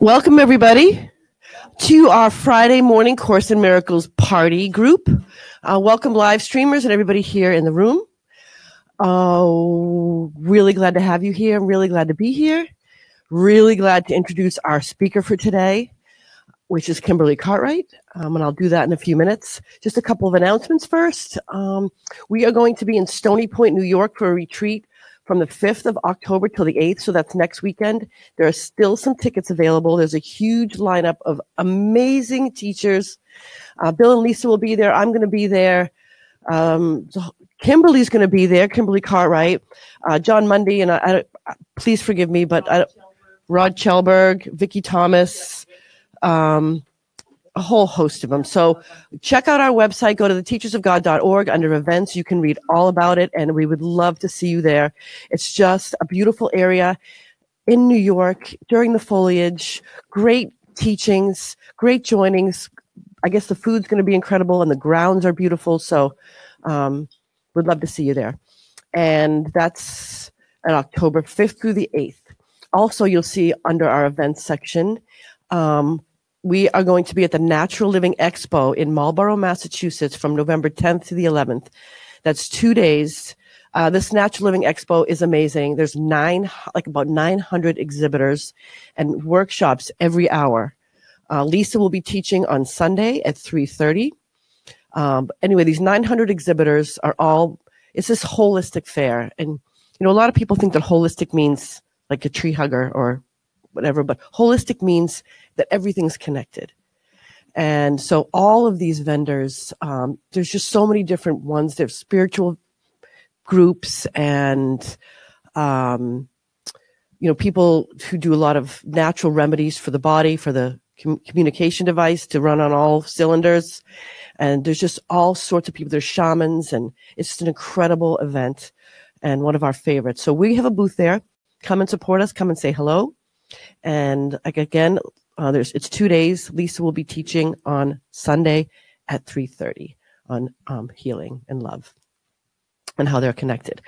Welcome, everybody, to our Friday morning Course in Miracles party group. Welcome, live streamers and everybody here in the room. Really glad to have you here. I'm really glad to be here. Really glad to introduce our speaker for today, which is Kimberly Cartwright, and I'll do that in a few minutes. Just a couple of announcements first. We are going to be in Stony Point, New York for a retreat from the 5th of October till the 8th, so that's next weekend. There are still some tickets available. There's a huge lineup of amazing teachers. Bill and Lisa will be there. I'm going to be there. Kimberly's going to be there, Kimberly Cartwright, John Mundy, and please forgive me, but Rod Chelberg, Vicki Thomas, a whole host of them. So check out our website, go to theteachersofgod.org. Under events, you can read all about it, and we would love to see you there. It's just a beautiful area in New York during the foliage, great teachings, great joinings. I guess the food's going to be incredible, and the grounds are beautiful, so we'd love to see you there. And that's on October 5th through the 8th. Also, you'll see under our events section, we are going to be at the Natural Living Expo in Marlborough, Massachusetts from November 10th to the 11th. That's 2 days. This Natural Living Expo is amazing. There's about 900 exhibitors and workshops every hour. Lisa will be teaching on Sunday at 3:30. Anyway, these 900 exhibitors it's this holistic fair. And, a lot of people think that holistic means like a tree hugger or whatever, but holistic means that everything's connected. And so all of these vendors, there's just so many different ones. There's spiritual groups and, people who do a lot of natural remedies for the body, for the communication device to run on all cylinders. And there's just all sorts of people. There's shamans, and it's just an incredible event and one of our favorites. So we have a booth there. Come and support us. Come and say hello. And again, it's 2 days. Lisa will be teaching on Sunday at 3:30 on healing and love and how they're connected.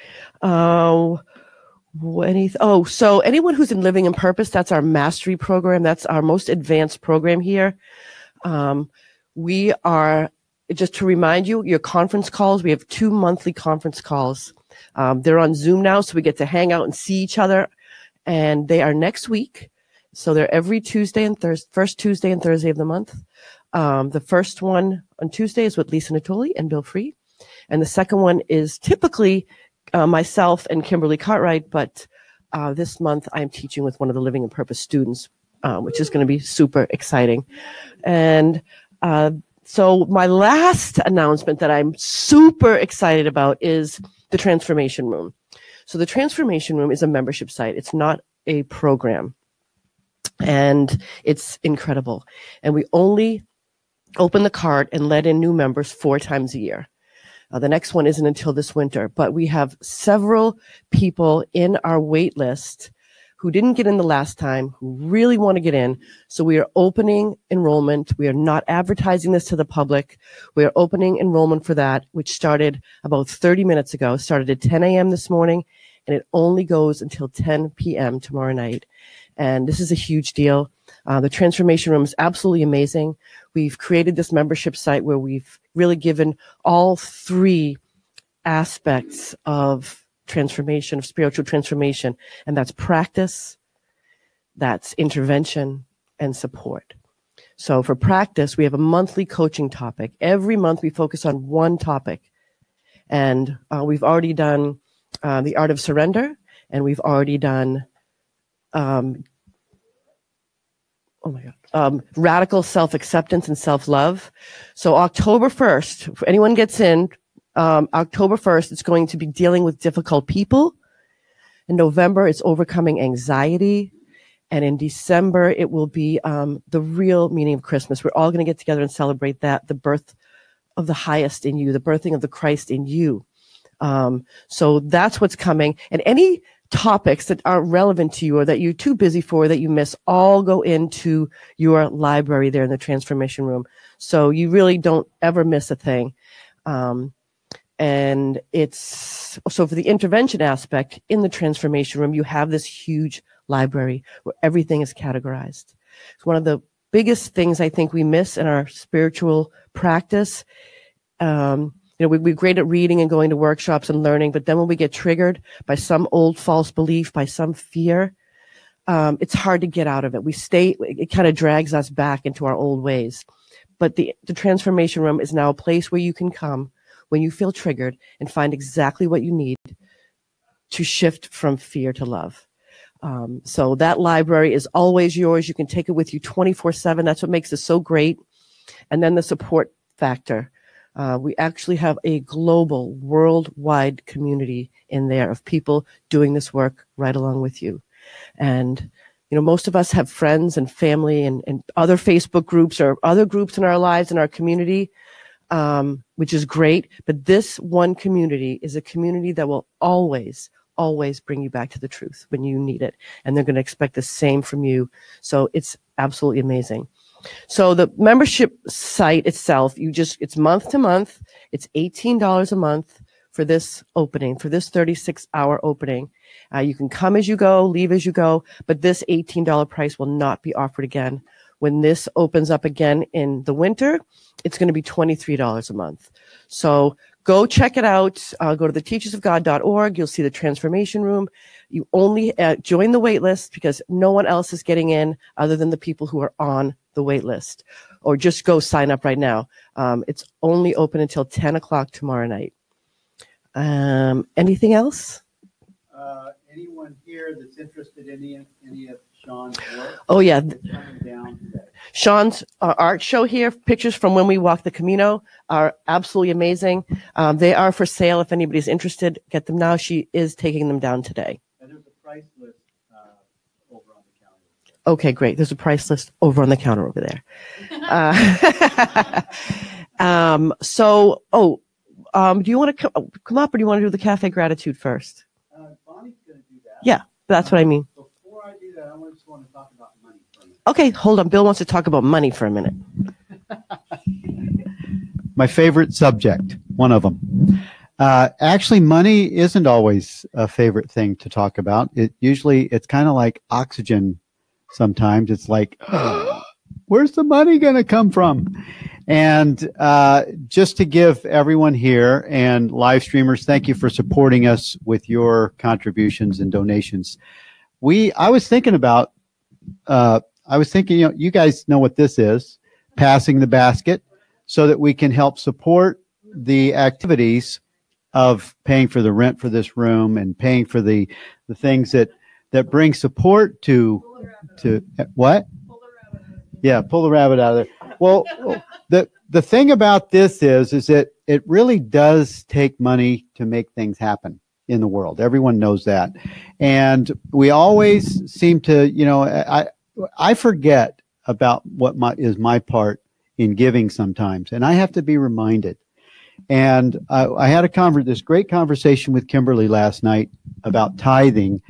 So anyone who's in Living in Purpose, that's our mastery program. That's our most advanced program here. We are, just to remind you, your conference calls, we have 2 monthly conference calls. They're on Zoom now, so we get to hang out and see each other. And they are next week. So they're every Tuesday and first Tuesday and Thursday of the month. The first one on Tuesday is with Lisa Natoli and Bill Free. And the second one is typically myself and Kimberly Cartwright. But this month I'm teaching with one of the Living in Purpose students, which is going to be super exciting. And so my last announcement that I'm super excited about is the Transformation Room. So the Transformation Room is a membership site. It's not a program. And it's incredible. And we only open the cart and let in new members 4 times a year. The next one isn't until this winter. But we have several people in our wait list who didn't get in the last time, who really want to get in. So we are opening enrollment. We are not advertising this to the public. We are opening enrollment for that, which started about 30 minutes ago. Started at 10 a.m. this morning, and it only goes until 10 p.m. tomorrow night. And this is a huge deal. The Transformation Room is absolutely amazing. We've created this membership site where we've really given all 3 aspects of transformation, of spiritual transformation, and that's practice, that's intervention, and support. So for practice, we have a monthly coaching topic. Every month we focus on one topic. And we've already done the art of surrender, and we've already done radical self-acceptance and self-love. So October 1st, if anyone gets in, October 1st, it's going to be dealing with difficult people. In November, it's overcoming anxiety. And in December, it will be the real meaning of Christmas. We're all going to get together and celebrate that, the birth of the highest in you, the birthing of the Christ in you. So that's what's coming. And any topics that aren't relevant to you or that you're too busy for, that you miss, all go into your library there in the Transformation Room. So you really don't ever miss a thing. And it's so for the intervention aspect in the Transformation Room, you have this huge library where everything is categorized. It's one of the biggest things I think we miss in our spiritual practice. We're great at reading and going to workshops and learning, but then when we get triggered by some old false belief, by some fear, it's hard to get out of it. It kind of drags us back into our old ways. But the transformation room is now a place where you can come when you feel triggered and find exactly what you need to shift from fear to love. So that library is always yours. You can take it with you 24/7. That's what makes it so great. And then the support factor. We actually have a global, worldwide community in there of people doing this work right along with you. And, most of us have friends and family and other Facebook groups or other groups in our lives, in our community, which is great. But this one community is a community that will always bring you back to the truth when you need it. And they're going to expect the same from you. So it's absolutely amazing. So the membership site itself, it's month to month. It's $18 a month for this opening, for this 36-hour opening. You can come as you go, leave as you go, but this $18 price will not be offered again. When this opens up again in the winter, it's going to be $23 a month. So go check it out. Go to theteachersofgod.org. You'll see the transformation room. You only join the wait list because no one else is getting in other than the people who are on the wait list. Or just go sign up right now. It's only open until 10 o'clock tomorrow night. Anything else? Anyone here that's interested in any of Sean's work? Oh, yeah. Coming down today. Sean's art show here, pictures from when we walk the Camino, are absolutely amazing. They are for sale. If anybody's interested, get them now. She is taking them down today. And there's a price list over on the counter. Okay, great. There's a price list over on the counter over there. Do you want to come up, or do you want to do the Cafe Gratitude first? Bonnie's going to do that. Yeah, that's what I mean. Before I do that, I just want to talk about money for a minute. Okay, hold on. Bill wants to talk about money for a minute. My favorite subject, one of them. Actually, money isn't always a favorite thing to talk about. It's kind of like oxygen sometimes. It's like, where's the money going to come from? And just to give everyone here and live streamers, thank you for supporting us with your contributions and donations. I was thinking, you guys know what this is, passing the basket, so that we can help support the activities of paying for the rent for this room and paying for the things that bring support to what? Yeah, pull the rabbit out of there. Well, the thing about this is that it really does take money to make things happen in the world. Everyone knows that. And we always seem to, I forget about what is my part in giving sometimes, and I have to be reminded. And I had this great conversation with Kimberly last night about tithing,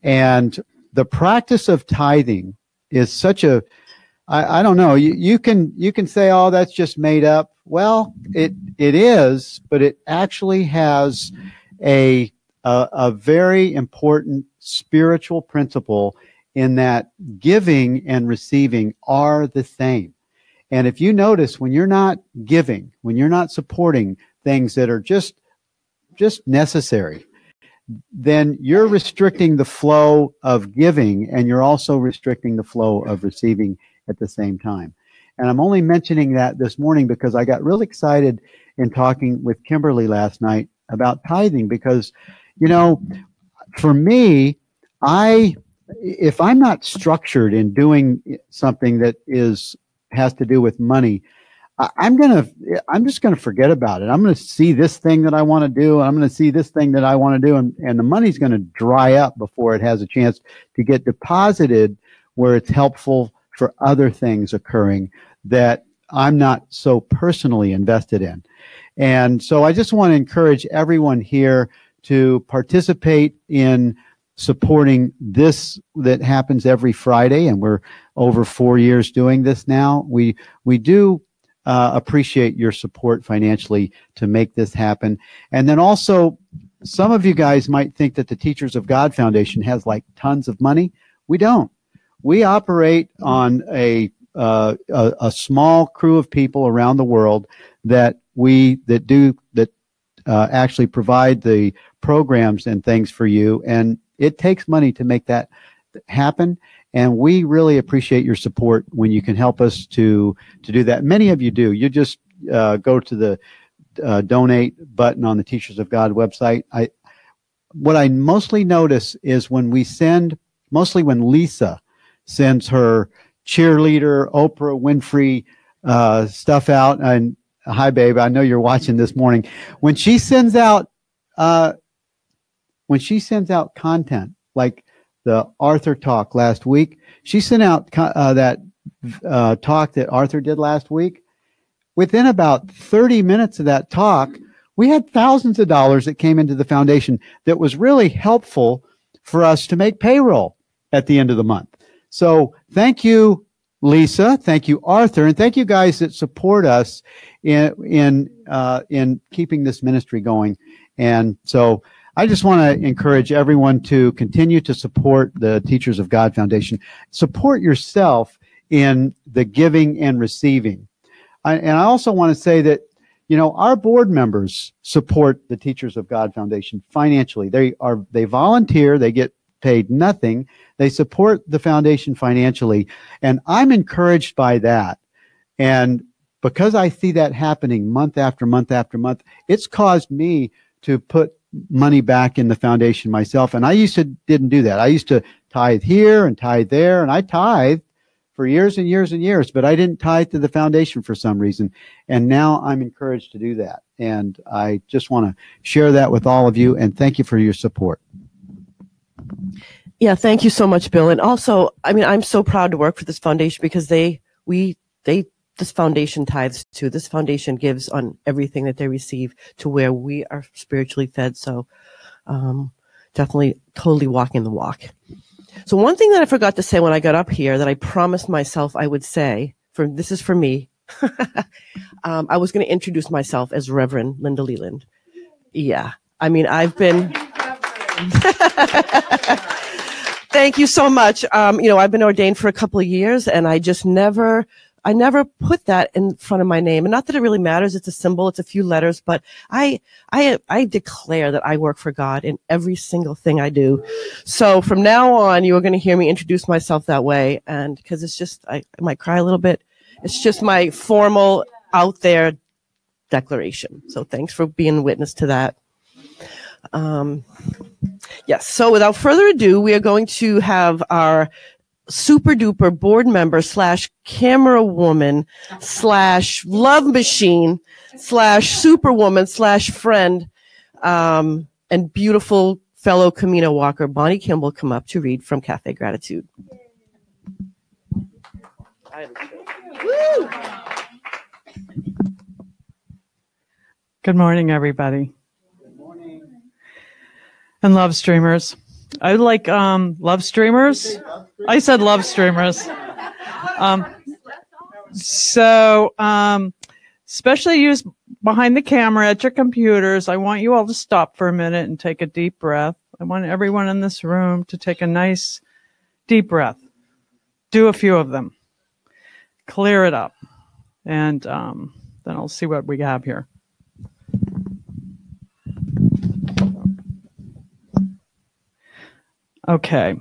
and the practice of tithing is such a, I don't know, you can say, oh, that's just made up. Well, it is, but it actually has a very important spiritual principle in that giving and receiving are the same. And if you notice, when you're not giving, when you're not supporting things that are just necessary, then you're restricting the flow of giving, and you're also restricting the flow of receiving at the same time. And I'm only mentioning that this morning because I got really excited in talking with Kimberly last night about tithing, because, for me, if I'm not structured in doing something that has to do with money, I'm just gonna forget about it. I'm gonna see this thing that I want to do. I'm gonna see this thing that I want to do, and the money's gonna dry up before it has a chance to get deposited where it's helpful for other things occurring that I'm not so personally invested in. And so I just want to encourage everyone here to participate in supporting this that happens every Friday, and we're over 4 years doing this now. We do appreciate your support financially to make this happen. And then also, some of you guys might think that the Teachers of God Foundation has like tons of money. We don't. we operate on a small crew of people around the world that actually provide the programs and things for you, and it takes money to make that happen. And we really appreciate your support when you can help us to do that. Many of you do. You just go to the donate button on the Teachers of God website. What I mostly notice is when Lisa sends her cheerleader Oprah Winfrey stuff out, and hi babe, I know you're watching this morning. When she sends out content like the Arthur talk last week, she sent out that talk that Arthur did last week. Within about 30 minutes of that talk, we had thousands of dollars that came into the foundation that was really helpful for us to make payroll at the end of the month. So thank you, Lisa. Thank you, Arthur. And thank you guys that support us in keeping this ministry going. And so I just want to encourage everyone to continue to support the Teachers of God Foundation. Support yourself in the giving and receiving. And I also want to say that, you know, our board members support the Teachers of God Foundation financially. They volunteer, they get paid nothing. They support the foundation financially. And I'm encouraged by that. And because I see that happening month after month after month, it's caused me to put money back in the foundation myself. And I didn't do that. I used to tithe here and tithe there, and I tithed for years and years and years, but I didn't tithe to the foundation for some reason. And now I'm encouraged to do that. And I just want to share that with all of you, and thank you for your support. Yeah, thank you so much, Bill. And also, I mean, I'm so proud to work for this foundation because this foundation tithes too. This foundation gives on everything that they receive to where we are spiritually fed. So definitely totally walking the walk. So one thing that I forgot to say when I got up here that I promised myself I would say, this is for me, I was going to introduce myself as Reverend Linda Leland. Yeah. I mean, I've been... Thank you so much. You know, I've been ordained for a couple of years, and I never put that in front of my name. And not that it really matters. It's a symbol. It's a few letters, but I declare that I work for God in every single thing I do. So from now on, you are going to hear me introduce myself that way. And because it's just, I might cry a little bit. It's just my formal out there declaration. So thanks for being witness to that. Yes. So without further ado, we are going to have our super duper board member / camera woman / love machine / superwoman / friend, and beautiful fellow Camino walker, Bonnie Kimball, come up to read from Cafe Gratitude. Woo! Good morning, everybody. And love streamers. I like love streamers. I said love streamers. Especially use behind the camera at your computers, I want you all to stop for a minute and take a deep breath. I want everyone in this room to take a nice deep breath. Do a few of them. Clear it up. And then I'll see what we have here. Okay,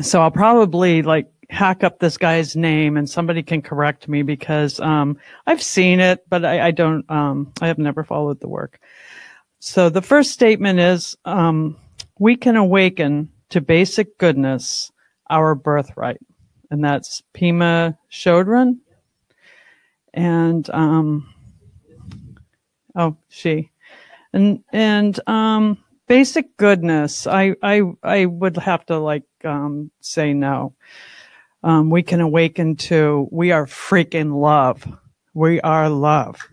so I'll probably hack up this guy's name, and somebody can correct me because I've seen it, but I don't. I have never followed the work. So the first statement is, we can awaken to basic goodness, our birthright, and that's Pema Chodron, and basic goodness, I would have to say no. We can awaken to, we are freaking love. We are love.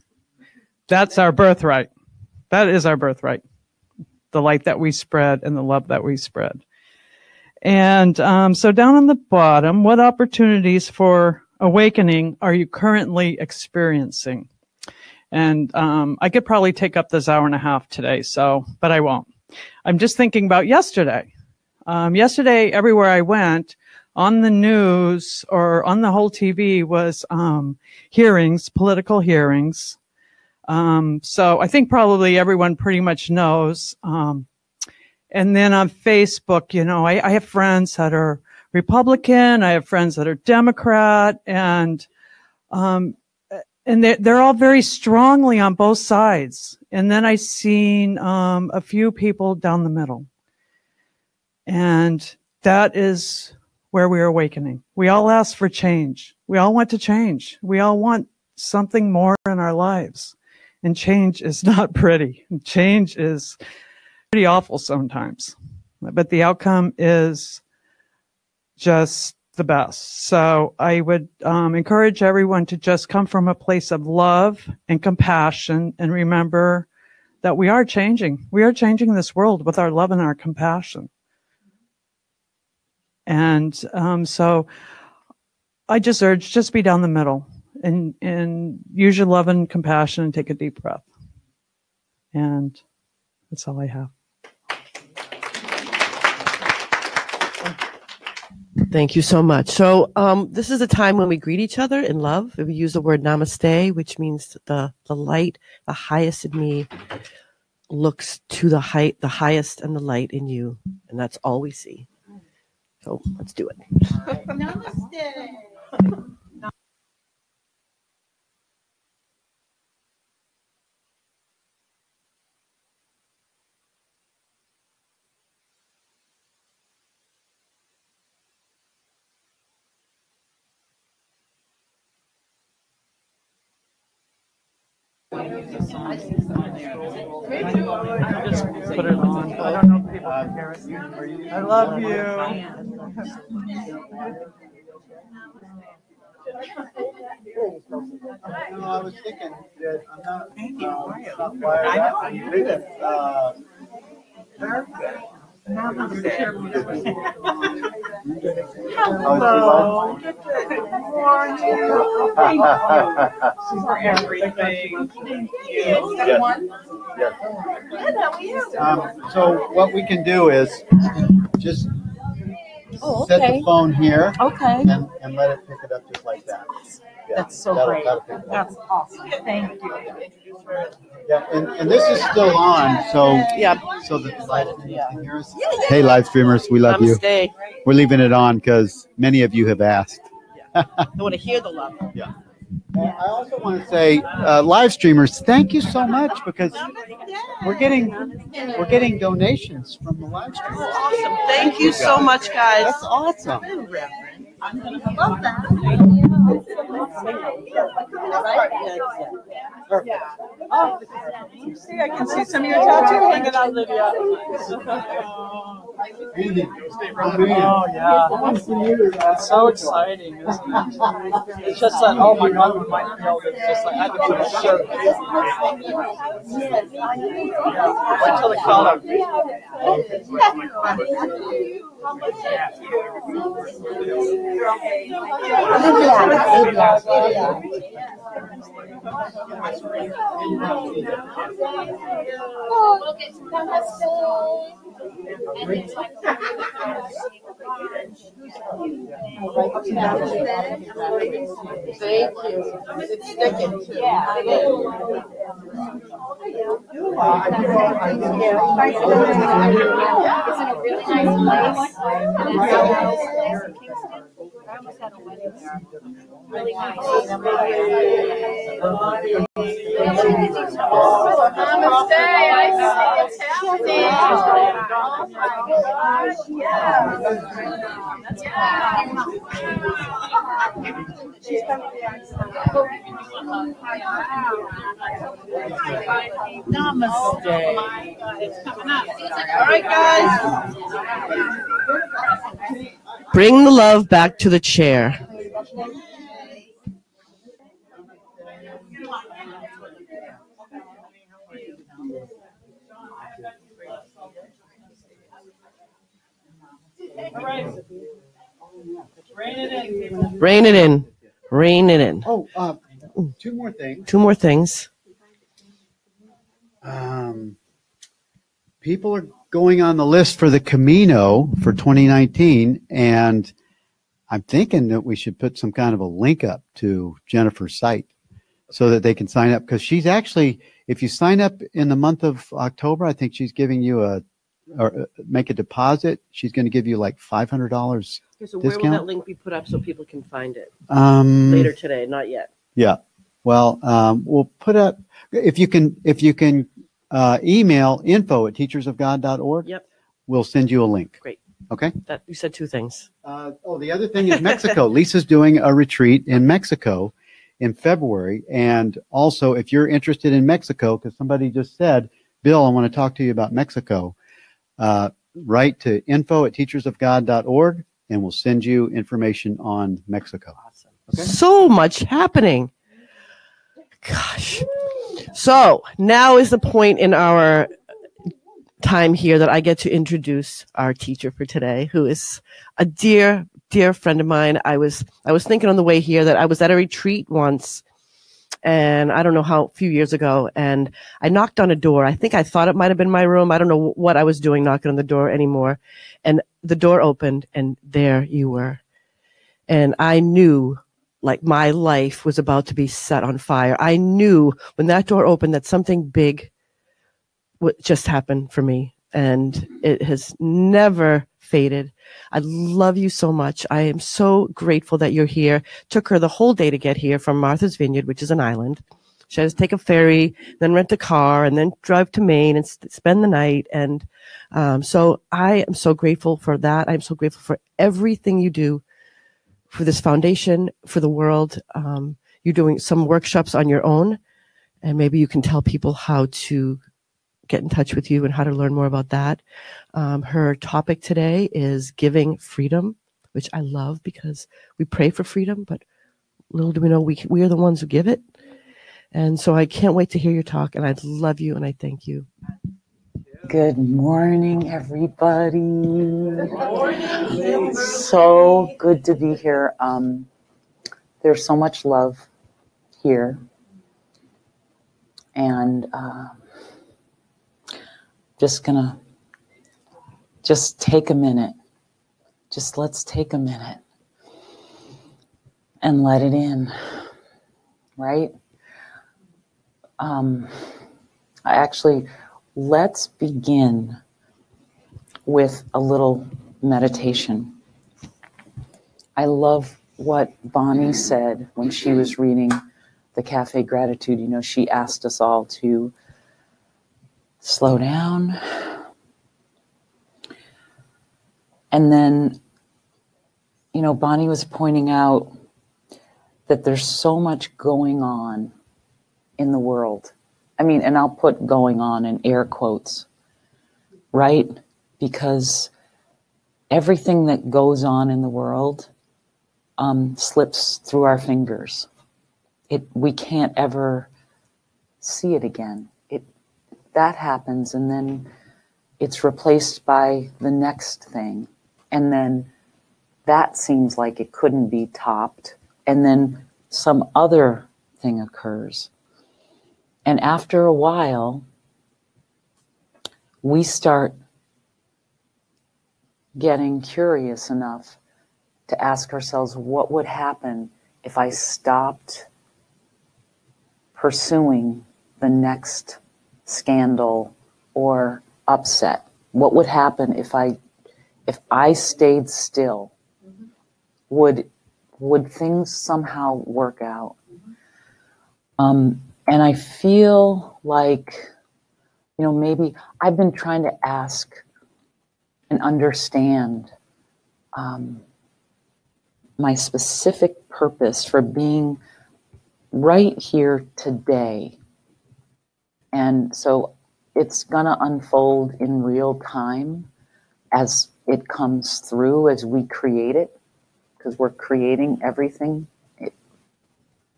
That's our birthright. That is our birthright. The light that we spread and the love that we spread. And so down on the bottom, what opportunities for awakening are you currently experiencing? And I could probably take up this hour and a half today, but I won't. I'm just thinking about yesterday. Yesterday, everywhere I went, on the news or on the whole TV was hearings, political hearings. So I think probably everyone pretty much knows. And then on Facebook, you know, I have friends that are Republican, I have friends that are Democrat, and they're all very strongly on both sides. And then I seen a few people down the middle. And that is where we are awakening. We all ask for change. We all want to change. We all want something more in our lives. And change is not pretty. Change is pretty awful sometimes. But the outcome is just the best. So I would encourage everyone to just come from a place of love and compassion, and remember that we are changing. We are changing this world with our love and our compassion. And so I just urge, just be down the middle and use your love and compassion and take a deep breath. And that's all I have. Thank you so much. So this is a time when we greet each other in love. We use the word namaste, which means the light, the highest in me looks to the highest and the light in you. And that's all we see. So let's do it. Namaste. Just put it on. I don't know if people can hear it. I love you. No, I was thinking that I'm not wired up. Hello. Good morning. Thank you for everything. Thank you. Yes. So what we can do is just set the phone here, and let it pick it up just like that. Yeah, That's so great. That's awesome. Thank you. Yeah, and this is still on, so so that the live streamers can hear us. Hey, live streamers, we love you. Namaste. We're leaving it on because many of you have asked. I want to hear the love. Yeah. And I also want to say, live streamers, thank you so much, because we're getting donations from the live streamers. Awesome. Thank you so much, guys. That's awesome. I love that. Perfect. Oh, see, I can see some of your tattoos hanging on, Lydia. Oh, yeah. It's so exciting, isn't it? It's just that, oh my God, when mine filled, it's just like, I had to put a shirt. Yeah, wait till the color. Thank you. It's sticking too. It's in a really nice place. I almost had a wedding there. Really nice. Namaste. I see it's happening. Oh my gosh. Yeah. Namaste. All right, guys. Bring the love back to the chair. Rein it in. Rein it in. Oh, two more things. Two more things. People are going on the list for the Camino for 2019, and I'm thinking that we should put some kind of a link up to Jennifer's site so that they can sign up, because she's actually, if you sign up in the month of October, I think she's giving you or make a deposit. She's going to give you like $500 Okay, so where will discount. that link be put up so people can find it? Later today, not yet. Yeah. Well, we'll put up, if you can email info@teachersofgod.org. Yep. We'll send you a link. Great. Okay. That you said two things. The other thing is Mexico. Lisa's doing a retreat in Mexico in February. And also, if you're interested in Mexico, because somebody just said, Bill, I want to talk to you about Mexico, write to info@teachersofgod.org and we'll send you information on Mexico. Awesome. Okay. So much happening. Gosh. So now is the point in our time here that I get to introduce our teacher for today, who is a dear, dear friend of mine. I was thinking on the way here that I was at a retreat once, and I don't know how, a few years ago, and I knocked on a door. I think I thought it might have been my room. I don't know what I was doing knocking on the door anymore. And the door opened, and there you were. And I knew, like, my life was about to be set on fire. I knew when that door opened that something big what just happened for me, and it has never faded. I love you so much. I am so grateful that you're here. Took her the whole day to get here from Martha's Vineyard, which is an island. She had to take a ferry, then rent a car, and then drive to Maine and spend the night. And so I am so grateful for that. I'm so grateful for everything you do for this foundation, for the world. You're doing some workshops on your own, and maybe you can tell people how to get in touch with you and how to learn more about that. Her topic today is giving freedom, which I love because we pray for freedom, but little do we know we are the ones who give it. And so I can't wait to hear your talk, and I love you and I thank you. Good morning, everybody. It's so good to be here. There's so much love here. And just take a minute. Let's take a minute and let it in, right? Let's begin with a little meditation. I love what Bonnie said when she was reading the Cafe Gratitude. You know, she asked us all to slow down. And then, you know, Bonnie was pointing out that there's so much going on in the world. I mean, and I'll put going on in air quotes, right? Because everything that goes on in the world slips through our fingers. We can't ever see it again. That happens, and then it's replaced by the next thing. And then that seems like it couldn't be topped. And then some other thing occurs. And after a while, we start getting curious enough to ask ourselves, what would happen if I stopped pursuing the next scandal or upset? What would happen if I stayed still? Would things somehow work out? And I feel like, you know, maybe I've been trying to ask and understand my specific purpose for being right here today. And so it's going to unfold in real time as it comes through, as we create it, because we're creating everything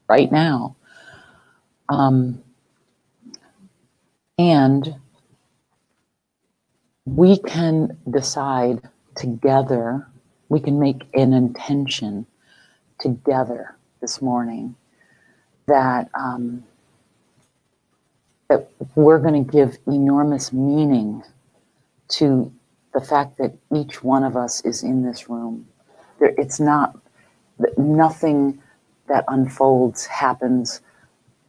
right now. And we can decide together, we can make an intention together this morning that that we're going to give enormous meaning to the fact that each one of us is in this room, It's not, nothing that unfolds happens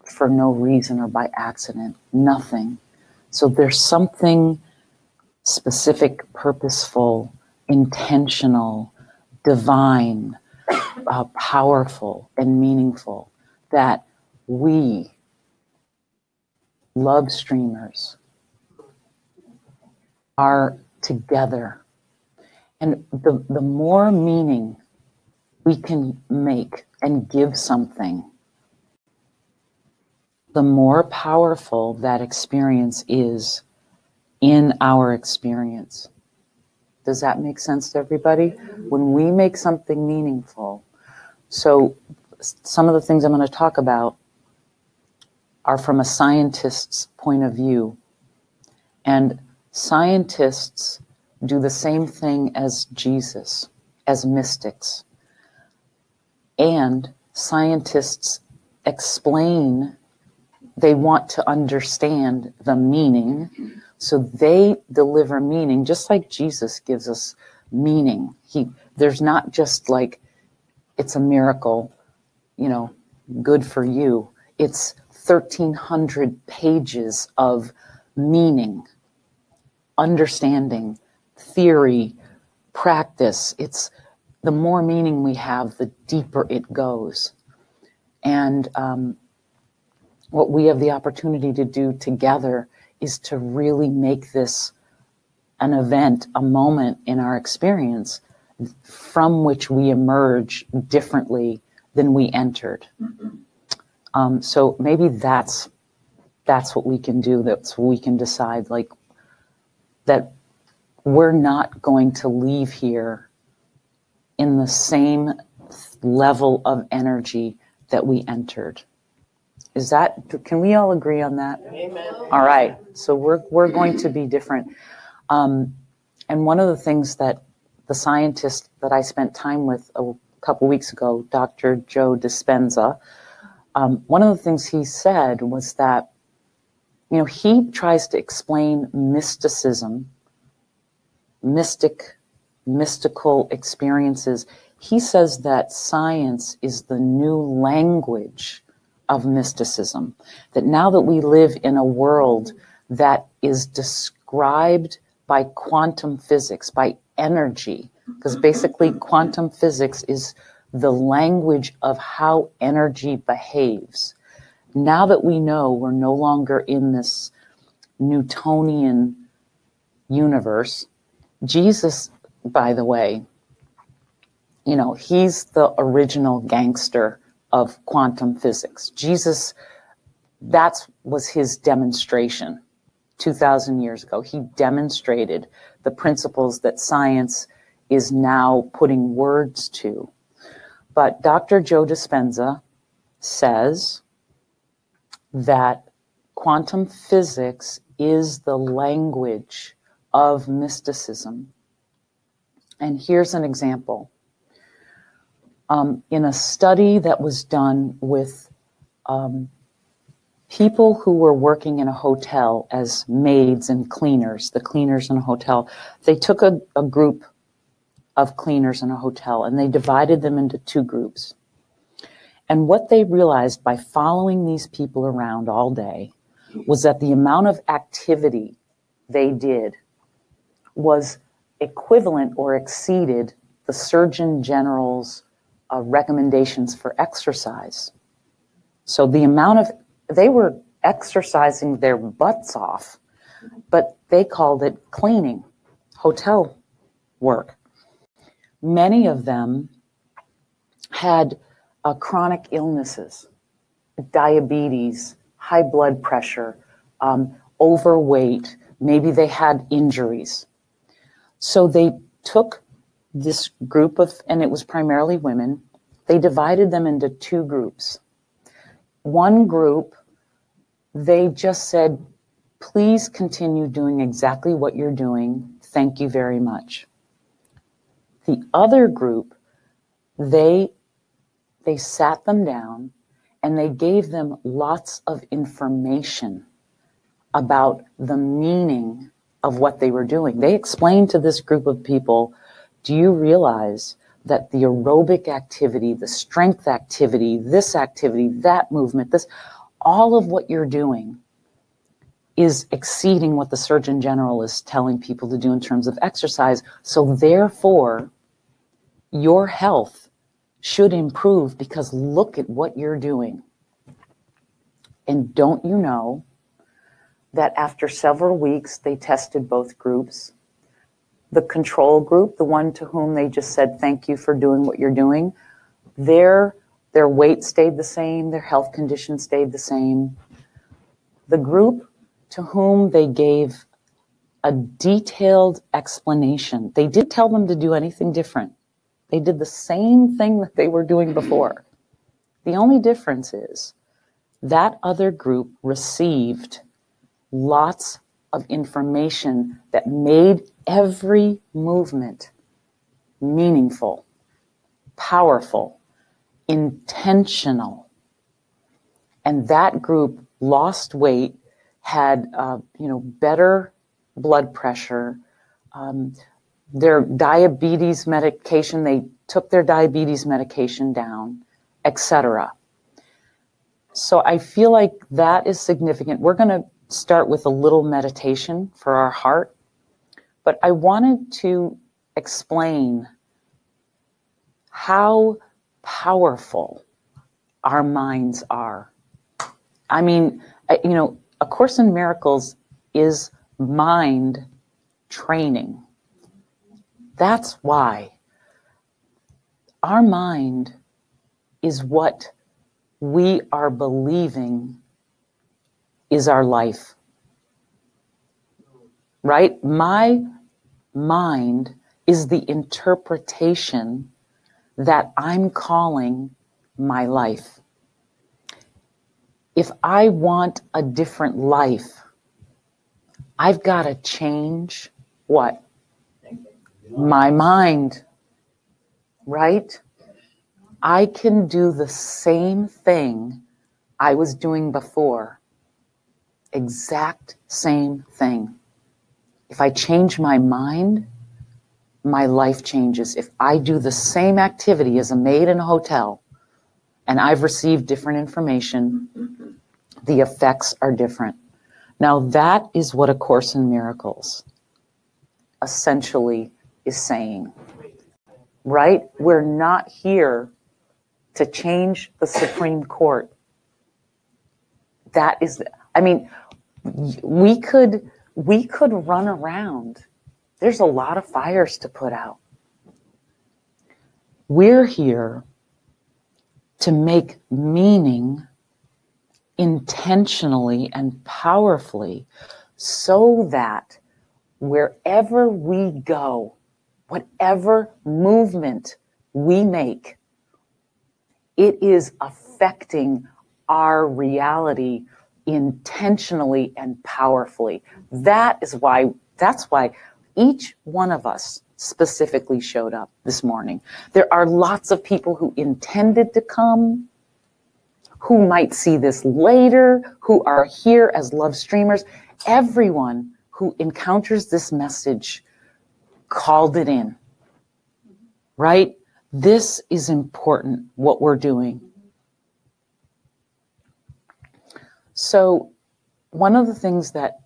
for no reason or by accident. Nothing. So there's something specific, purposeful, intentional, divine, powerful, and meaningful that we, love streamers, are together. And the more meaning we can make and give something, the more powerful that experience is in our experience. Does that make sense to everybody? When we make something meaningful, so some of the things I'm going to talk about are from a scientist's point of view. And scientists do the same thing as Jesus, as mystics. And scientists explain, they want to understand the meaning, so they deliver meaning, just like Jesus gives us meaning. There's not just like, it's a miracle, good for you. It's 1,300 pages of meaning, understanding, theory, practice. It's the more meaning we have, the deeper it goes. And what we have the opportunity to do together is to really make this an event, a moment in our experience from which we emerge differently than we entered. So maybe that's what we can do. That's what we can decide, like, that we're not going to leave here in the same level of energy that we entered. Can we all agree on that? Amen. All right. So we're going to be different. And one of the things that the scientist that I spent time with a couple weeks ago, Dr. Joe Dispenza, one of the things he said was that, he tries to explain mysticism, mystical experiences. He says that science is the new language of mysticism, that now that we live in a world that is described by quantum physics, by energy, because basically quantum physics is the language of how energy behaves. Now that we know we're no longer in this Newtonian universe, Jesus, by the way, he's the original gangster of quantum physics. Jesus, that was his demonstration 2,000 years ago. He demonstrated the principles that science is now putting words to. But Dr. Joe Dispenza says that quantum physics is the language of mysticism. And here's an example. In a study that was done with people who were working in a hotel as maids and cleaners, the cleaners in a hotel, they took a group of cleaners in a hotel and they divided them into two groups. And what they realized by following these people around all day was that the amount of activity they did was equivalent or exceeded the Surgeon General's recommendations for exercise. So the amount of, they were exercising their butts off, but they called it cleaning, hotel work. Many of them had chronic illnesses, diabetes, high blood pressure, overweight, maybe they had injuries. So they took this group of, and it was primarily women, they divided them into two groups. One group, they just said, please continue doing exactly what you're doing. Thank you very much. The other group, they sat them down and they gave them lots of information about the meaning of what they were doing. They explained to this group of people, do you realize that the aerobic activity, the strength activity, that movement, all of what you're doing is exceeding what the Surgeon General is telling people to do in terms of exercise. So therefore, your health should improve because look at what you're doing. And don't you know that after several weeks, they tested both groups. The control group, the one to whom they just said, thank you for doing what you're doing, their weight stayed the same, their health condition stayed the same. The group to whom they gave a detailed explanation, they didn't tell them to do anything different. They did the same thing that they were doing before. The only difference is that other group received lots of information that made every movement meaningful, powerful, intentional. And that group lost weight, had better blood pressure, their diabetes medication, they took their diabetes medication down, etc. So I feel like that is significant. We're going to start with a little meditation for our heart, but I wanted to explain how powerful our minds are. I mean, A Course in Miracles is mind training. That's why our mind is what we are believing is our life, right? My mind is the interpretation that I'm calling my life. If I want a different life, I've got to change what? My mind, right? I can do the same thing I was doing before. Exact same thing. If I change my mind, my life changes. If I do the same activity as a maid in a hotel and I've received different information, the effects are different. Now that is what A Course in Miracles essentially is saying, right? We're not here to change the Supreme Court. That is, we could run around. There's a lot of fires to put out. We're here to make meaning intentionally and powerfully so that wherever we go, whatever movement we make, it is affecting our reality intentionally and powerfully. That's why each one of us specifically showed up this morning. There are lots of people who intended to come, who might see this later, who are here as love streamers. Everyone who encounters this message called it in, right? This is important, what we're doing. So one of the things that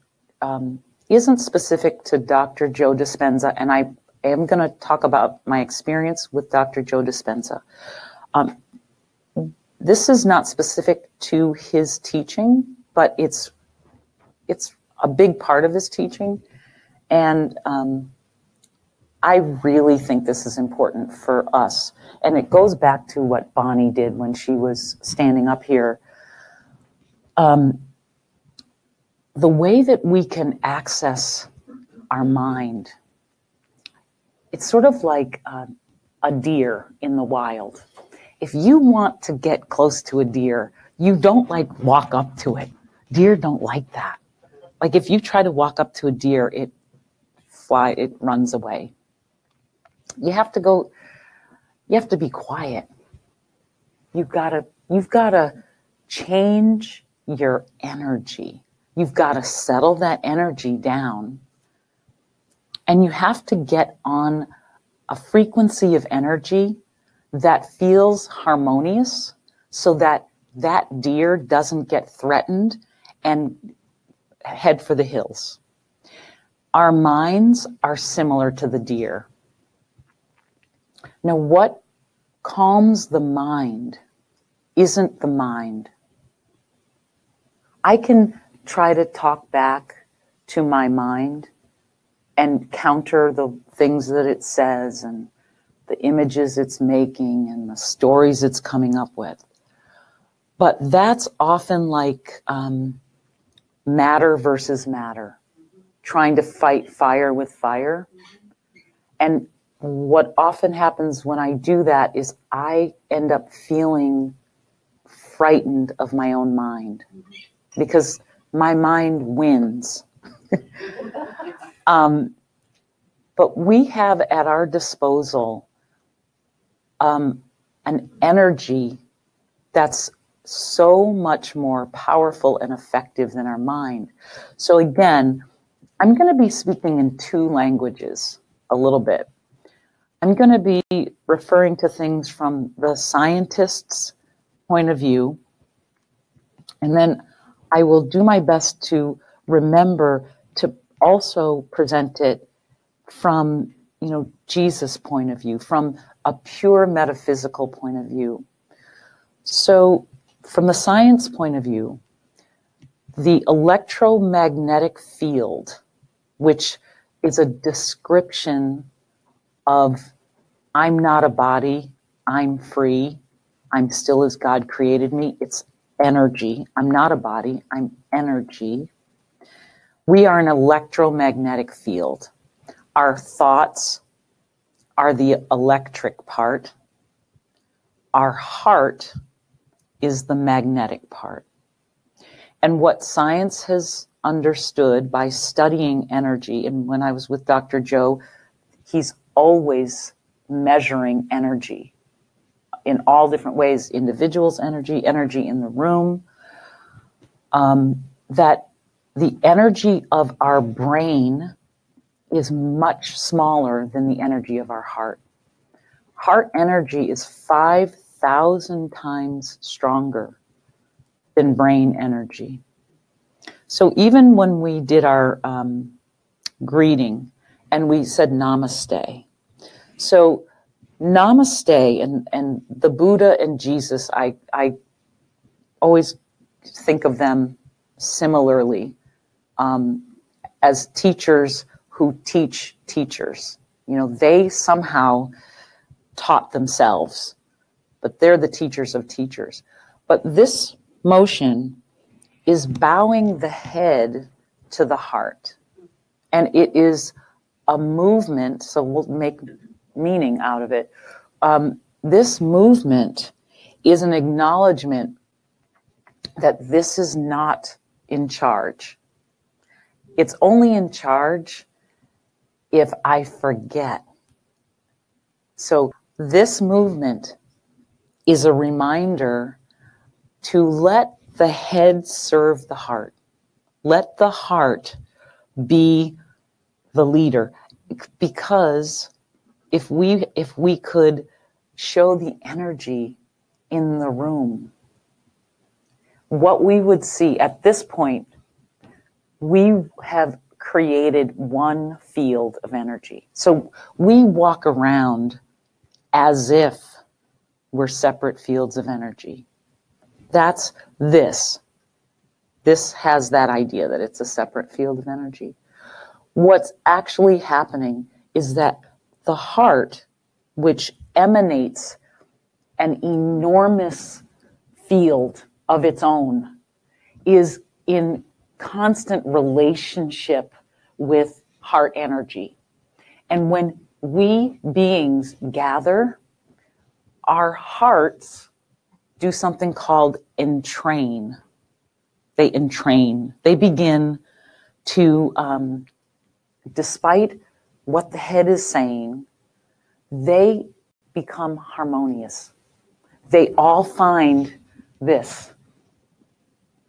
isn't specific to Dr. Joe Dispenza, and I am going to talk about my experience with Dr. Joe Dispenza. This is not specific to his teaching, but it's a big part of his teaching. And I really think this is important for us. And it goes back to what Bonnie did when she was standing up here. The way that we can access our mind, it's sort of like a deer in the wild. If you want to get close to a deer, you don't walk up to it. Deer don't like that. Like if you try to walk up to a deer, it runs away. You have to be quiet. You've got to change your energy. You've got to settle that energy down. And you have to get on a frequency of energy that feels harmonious so that that deer doesn't get threatened and head for the hills. Our minds are similar to the deer. Now, what calms the mind isn't the mind. I can try to talk back to my mind and counter the things that it says and the images it's making and the stories it's coming up with. But that's often like matter versus matter, trying to fight fire with fire. And what often happens when I do that is I end up feeling frightened of my own mind because my mind wins. But we have at our disposal an energy that's so much more powerful and effective than our mind. So again, I'm going to be speaking in two languages a little bit. I'm going to be referring to things from the scientist's point of view, and then I will do my best to remember to also present it from, Jesus' point of view, from a pure metaphysical point of view. So from the science point of view, the electromagnetic field, which is a description of I'm not a body, I'm free, I'm still as God created me. It's energy. I'm not a body, I'm energy. We are an electromagnetic field. Our thoughts are the electric part. Our heart is the magnetic part. And what science has understood by studying energy, and when I was with Dr. Joe, he's always measuring energy in all different ways, individuals' energy, energy in the room, that the energy of our brain is much smaller than the energy of our heart. Heart energy is 5,000 times stronger than brain energy. So even when we did our greeting and we said namaste, so namaste and the Buddha and Jesus, I always think of them similarly as teachers who teach teachers. They somehow taught themselves, but they're the teachers of teachers. But this motion is bowing the head to the heart. And it is a movement, so we'll make meaning out of it. This movement is an acknowledgement that this is not in charge. It's only in charge if I forget. So this movement is a reminder to let the head serve the heart. Let the heart be the leader. Because if we could show the energy in the room, what we would see at this point, we have created one field of energy. So we walk around as if we're separate fields of energy. That's this. This has that idea that it's a separate field of energy. What's actually happening is that the heart, which emanates an enormous field of its own, is in constant relationship with heart energy. And when we beings gather, our hearts do something called entrain. They entrain. They begin to, despite what the head is saying, they become harmonious. They all find this.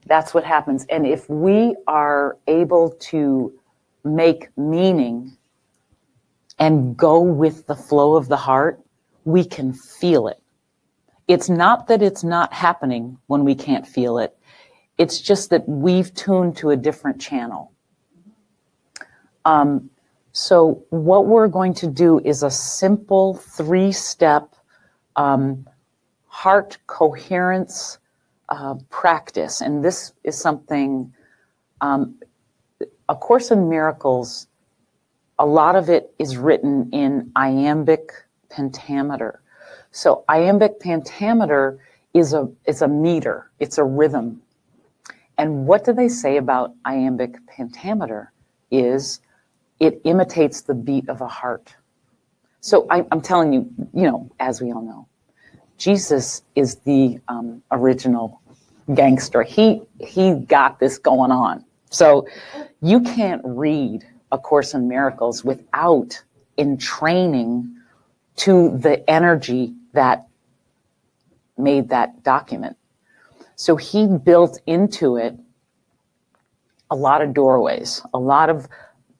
That's what happens. And if we are able to make meaning and go with the flow of the heart, we can feel it. It's not that it's not happening when we can't feel it. It's just that we've tuned to a different channel. So what we're going to do is a simple 3-step heart coherence practice. And this is something, A Course in Miracles, a lot of it is written in iambic pentameter. So iambic pentameter is a meter, it's a rhythm. And what do they say about iambic pentameter is it imitates the beat of a heart. So I'm telling you, as we all know, Jesus is the original gangster. He got this going on. So you can't read A Course in Miracles without entraining to the energy that made that document. So he built into it a lot of doorways, a lot of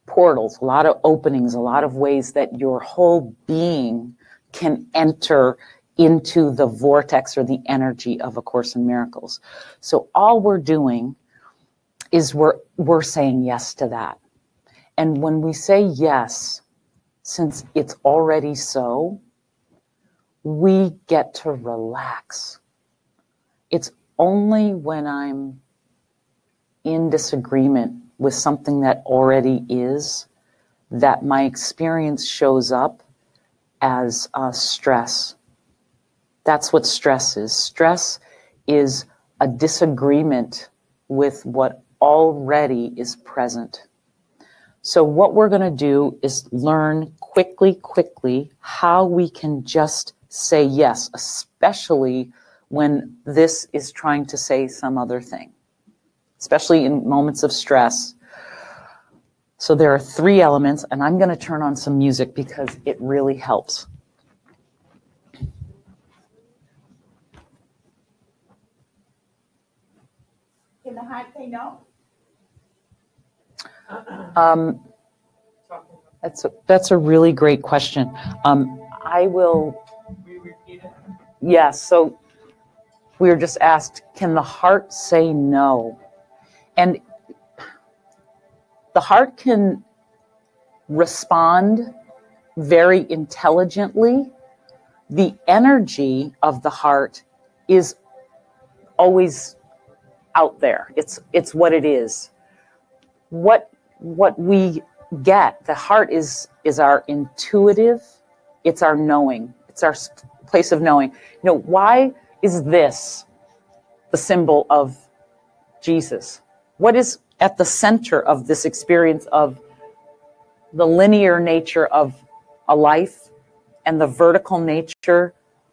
portals, a lot of openings, a lot of ways that your whole being can enter into the vortex or the energy of A Course in Miracles. So all we're doing is we're saying yes to that. And when we say yes, since it's already so, we get to relax. It's only when I'm in disagreement with something that already is that my experience shows up as stress. That's what stress is. Stress is a disagreement with what already is present. So what we're going to do is learn quickly how we can just say yes, especially when this is trying to say some other thing, especially in moments of stress. So there are 3 elements, and I'm going to turn on some music because it really helps. Can the heart say no? That's a really great question. I will. Yes. So we were just asked, can the heart say no? And the heart can respond very intelligently. The energy of the heart is always out there. It's what it is. What we get, the heart is our intuitive, it's our knowing, it's our place of knowing. Why is this the symbol of Jesus? What is at the center of this experience of the linear nature of a life and the vertical nature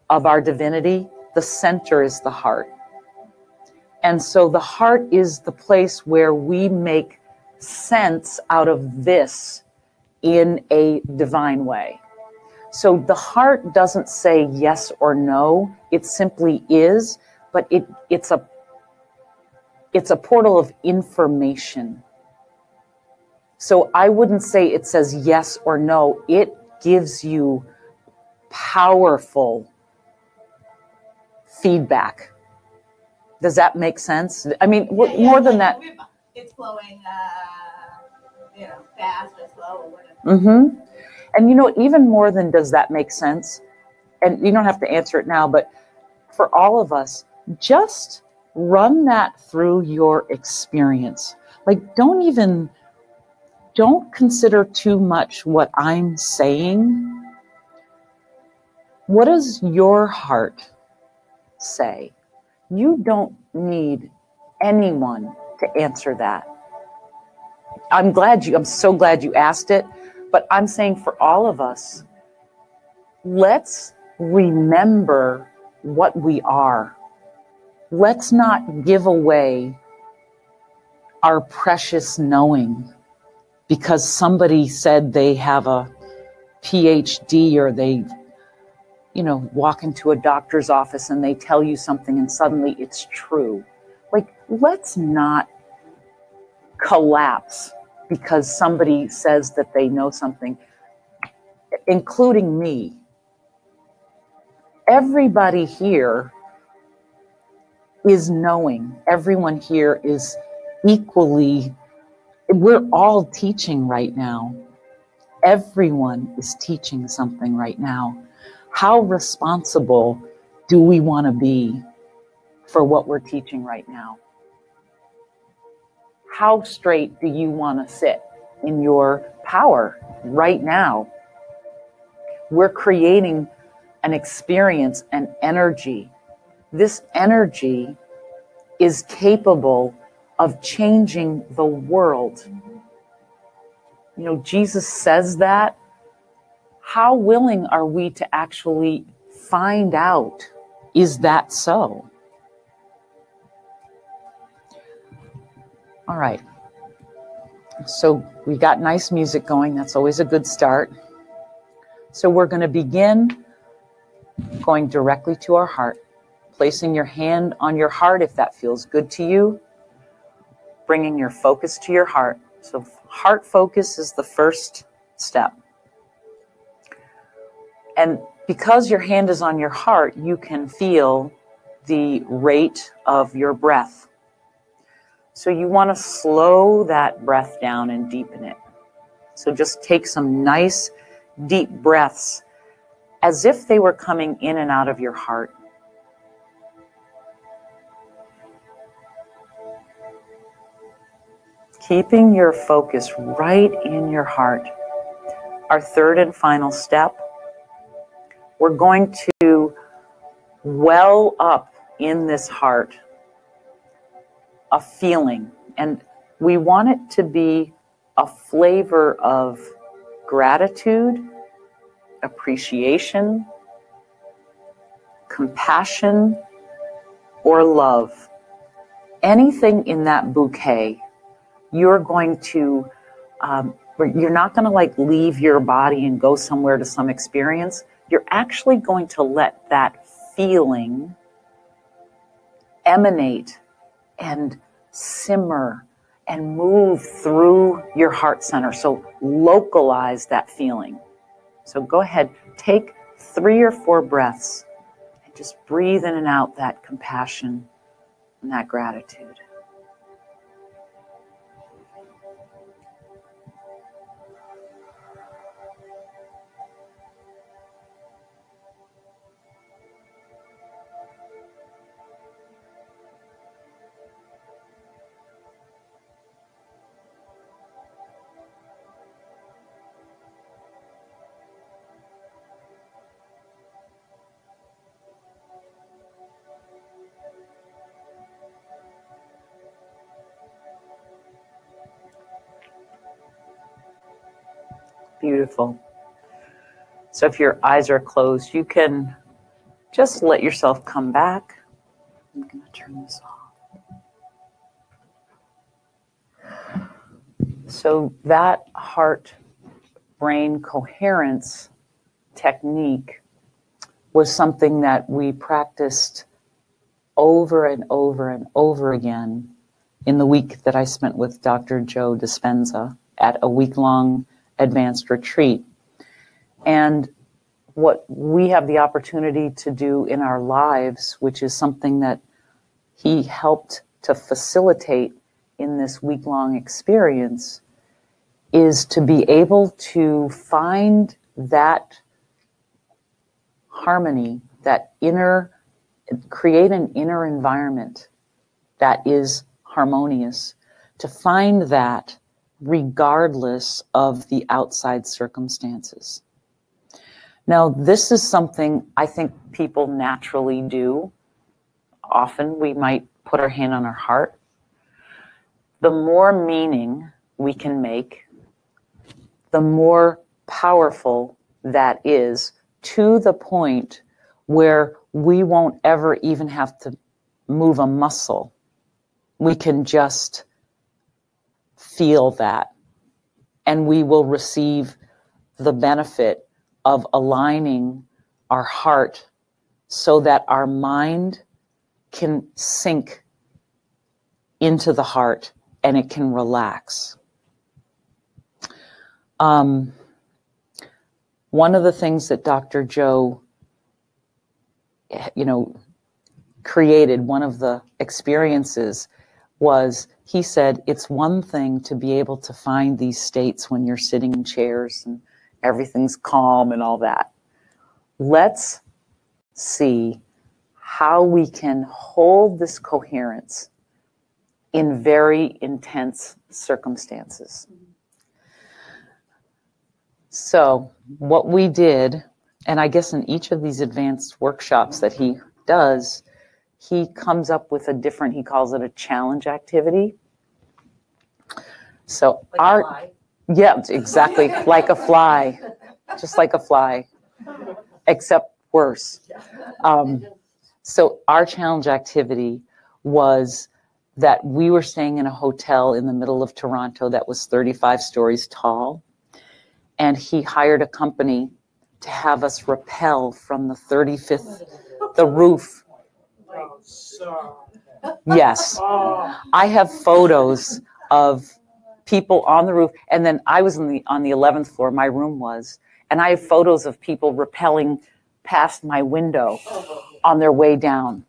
of our divinity? The center is the heart. And so the heart is the place where we make sense out of this in a divine way. So the heart doesn't say yes or no, it simply is, but it's a portal of information. So I wouldn't say it says yes or no, it gives you powerful feedback. Does that make sense? I mean, more than that. It's flowing, fast or slow or whatever. Mm-hmm. And even more than does that make sense, and you don't have to answer it now, but for all of us, just run that through your experience. Like, don't consider too much what I'm saying. What does your heart say? You don't need anyone to answer that. I'm so glad you asked it, but I'm saying for all of us, let's remember what we are. Let's not give away our precious knowing because somebody said they have a PhD or they walk into a doctor's office and they tell you something and suddenly it's true. Like, let's not collapse because somebody says that they know something. including me. Everybody here is knowing. Everyone here is equally, we're all teaching right now. Everyone is teaching something right now. How responsible do we want to be for what we're teaching right now? How straight do you want to sit in your power right now? We're creating an experience, an energy. This energy is capable of changing the world. You know, Jesus says that. How willing are we to actually find out, is that so? All right. So we got nice music going. That's always a good start. So we're going to begin going directly to our heart, placing your hand on your heart if that feels good to you, bringing your focus to your heart. So heart focus is the first step. And because your hand is on your heart, you can feel the rate of your breath. So you want to slow that breath down and deepen it. So just take some nice deep breaths as if they were coming in and out of your heart. Keeping your focus right in your heart. Our third and final step, we're going to well up in this heart a feeling, and we want it to be a flavor of gratitude, appreciation, compassion, or love. Anything in that bouquet, you're going to, you're not going to like leave your body and go somewhere to some experience. You're actually going to let that feeling emanate and simmer and move through your heart center. So localize that feeling. So go ahead, take 3 or 4 breaths and just breathe in and out that compassion and that gratitude. Beautiful. So if your eyes are closed, you can just let yourself come back. I'm going to turn this off. So that heart-brain coherence technique was something that we practiced over and over and over again in the week that I spent with Dr. Joe Dispenza at a week-long advanced retreat. And what we have the opportunity to do in our lives, which is something that he helped to facilitate in this week-long experience, is to be able to find that harmony, that create an inner environment that is harmonious, to find that regardless of the outside circumstances. Now, this is something I think people naturally do. Often we might put our hand on our heart. The more meaning we can make, the more powerful that is, to the point where we won't ever even have to move a muscle. We can just feel that, and we will receive the benefit of aligning our heart so that our mind can sink into the heart and it can relax. one of the things that Dr. Joe, created, one of the experiences was, he said, it's one thing to be able to find these states when you're sitting in chairs and everything's calm and all that. Let's see how we can hold this coherence in very intense circumstances. So what we did, and I guess in each of these advanced workshops that he does, he comes up with a different, he calls it a challenge activity. So yeah, exactly, like a fly, just like a fly, except worse. So our challenge activity was that we were staying in a hotel in the middle of Toronto that was 35 stories tall. And he hired a company to have us rappel from the 35th, the roof. Yes. I have photos of people on the roof. And then I was on the 11th floor, my room was. And I have photos of people rappelling past my window on their way down.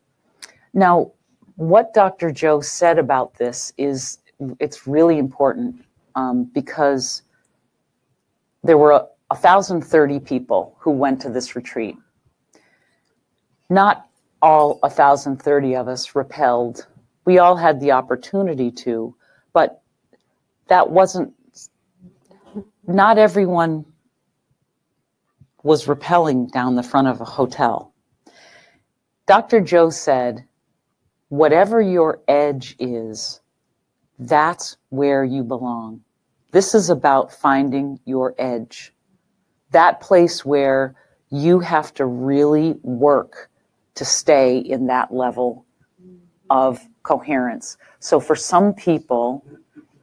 Now, what Dr. Joe said about this is, it's really important because there were 1,030 people who went to this retreat. Not all 1,030 of us rappelled. We all had the opportunity to, but that wasn't, not everyone was rappelling down the front of a hotel. Dr. Joe said, whatever your edge is, that's where you belong. This is about finding your edge. That place where you have to really work to stay in that level of coherence. So for some people,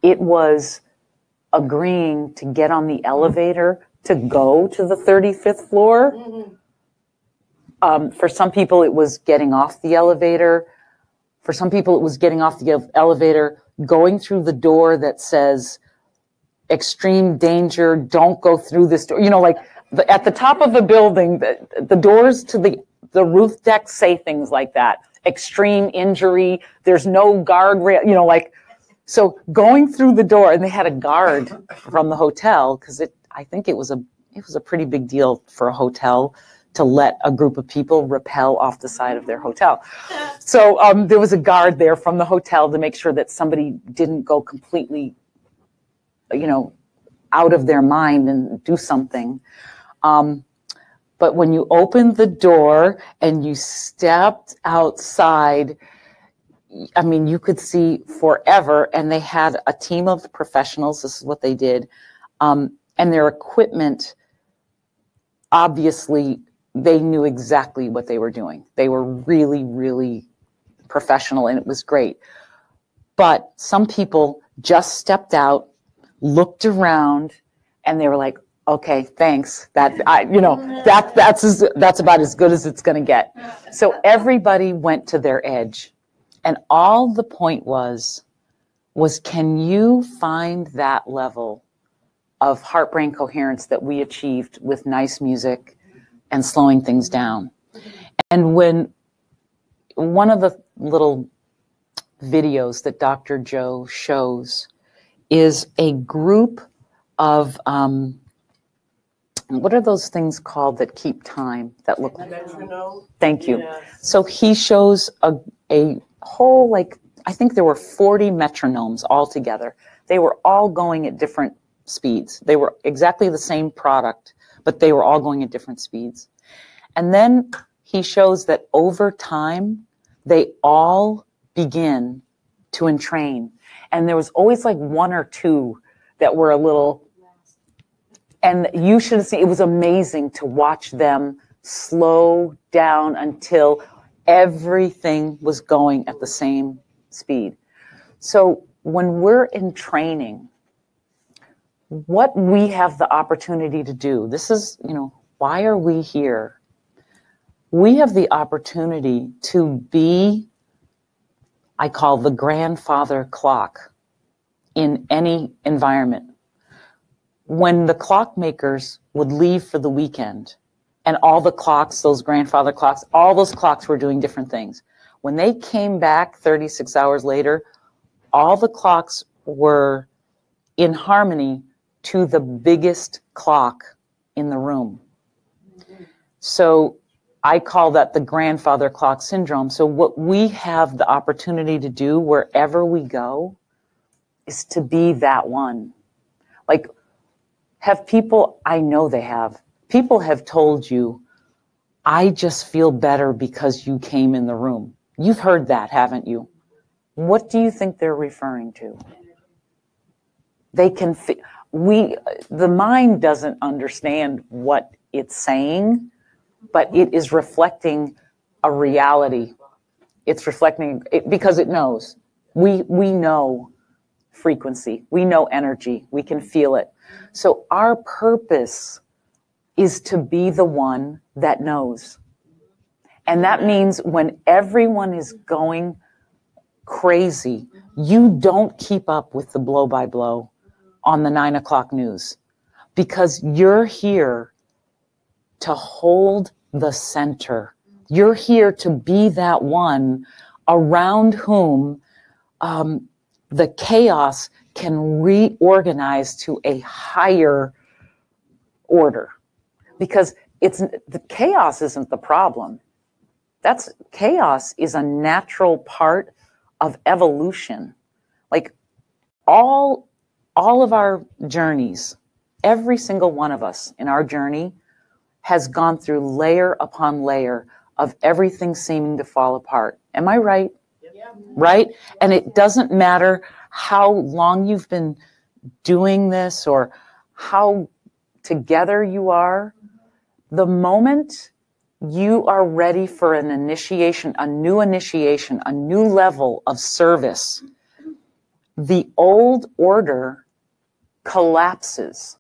it was agreeing to get on the elevator to go to the 35th floor. For some people, it was getting off the elevator. For some people, it was getting off the elevator, going through the door that says, extreme danger, don't go through this door. Like at the top of the building, the doors to the roof deck say things like that. Extreme injury, there's no guardrail, so going through the door, and they had a guard from the hotel, because I think it was a pretty big deal for a hotel to let a group of people rappel off the side of their hotel. So there was a guard there from the hotel to make sure that somebody didn't go completely out of their mind and do something. But when you opened the door and you stepped outside, I mean, you could see forever. And they had a team of professionals. This is what they did. And their equipment, obviously, they knew exactly what they were doing. They were really, really professional, and it was great. But some people just stepped out, looked around, and they were like, okay, thanks. That's about as good as it's going to get. So everybody went to their edge. And all the point was can you find that level of heart-brain coherence that we achieved with nice music and slowing things down? And when one of the little videos that Dr. Joe shows is a group of, what are those things called that keep time, that look like? Metronome. Thank you. Yes. So he shows a whole, I think there were 40 metronomes all together. They were all going at different speeds. They were exactly the same product, but they were all going at different speeds. And then he shows that over time, they all begin to entrain. And there was always one or two that were a little, and you should have seen, it was amazing to watch them slow down until everything was going at the same speed. So when we're in training, what we have the opportunity to do, this is, why are we here? We have the opportunity to be, I call the grandfather clock in any environment. when the clockmakers would leave for the weekend, and all the clocks, those grandfather clocks, all those clocks were doing different things. When they came back 36 hours later, all the clocks were in harmony to the biggest clock in the room. So I call that the grandfather clock syndrome. So what we have the opportunity to do wherever we go is to be that one. Like, have people, I know they have, people have told you, I just feel better because you came in the room. You've heard that, haven't you? What do you think they're referring to? They can, the mind doesn't understand what it's saying, but it is reflecting a reality. It's reflecting, because it knows. We know frequency. We know energy. We can feel it. So our purpose is to be the one that knows. And that means when everyone is going crazy, you don't keep up with the blow by blow on the 9 o'clock news, because you're here to hold the center. You're here to be that one around whom the chaos can reorganize to a higher order. Because the chaos isn't the problem. Chaos is a natural part of evolution. Like all of our journeys, every single one of us in our journey has gone through layer upon layer of everything seeming to fall apart. Am I right? Yeah. Right? And it doesn't matter how long you've been doing this or how together you are. The moment you are ready for an initiation, a new level of service, the old order collapses.